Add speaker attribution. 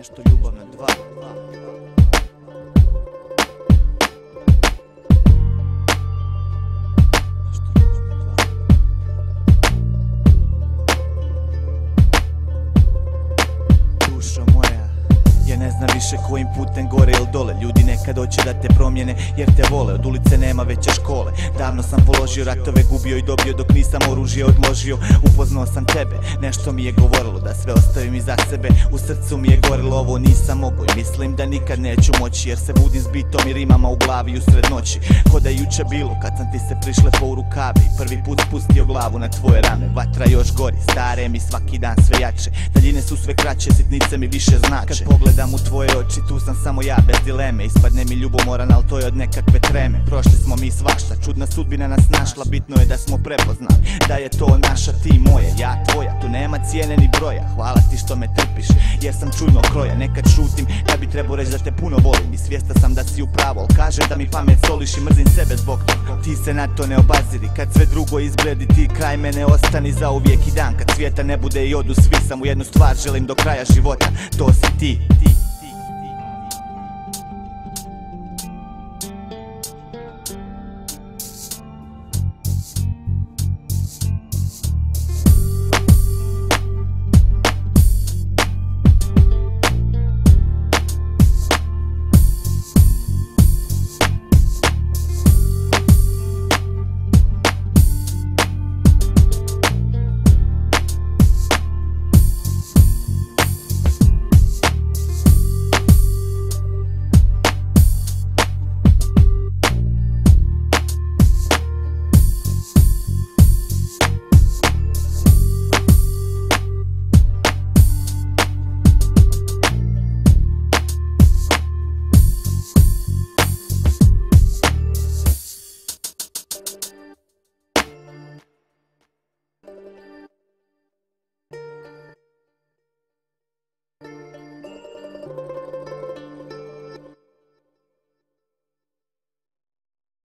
Speaker 1: Nešto ljubav na dva. Dušo moja, ja ne znam više kojim putem gore ili dole. Ljudi nekad hoće da te promijene jer te vole. Od ulice nema veće škole. Davno sam položio ratove, gubio i dobio dok nisam oružje odložio. Upoznao sam tebe, nešto mi je govorilo da sve ostavim iza sebe. U srcu mi je gorilo, ovo nisam mogao i mislim da nikad neću moći, jer se budim s bitom i rimama u glavi usred noći. Ko da je juče bilo kad sam ti se prišlepao u rukavi, prvi put spustio glavu na tvoje rame. Vatra još gori, stare mi svaki dan sve jače, daljine su sve kraće, sitnice mi više znače. Kad pogledam u tvoje oči, tu sam samo ja, bez dileme. Ispadne mi ljubomoran, al to je od nekakve treme. Prošli smo mi svašta, čudna sudbina nas našla. Bitno je da smo prepoznali da je to naša, ti moje, ja tvoja. Tu nema cijene ni broja, hvala ti što me trpiš, jer sam čudno kroja. Nekad šutim, kad bi trebao reći da te puno volim i svijesta sam da si u pravu, al kaže da mi pamet soliš i mrzim sebe zbog toga. Ti se na to ne obaziri, kad sve drugo izbledi, ti kraj mene ostani za uvijek i dan. Kad svijeta ne bude i odu svi, samo jednu stvar želim do kraja života, to si ti.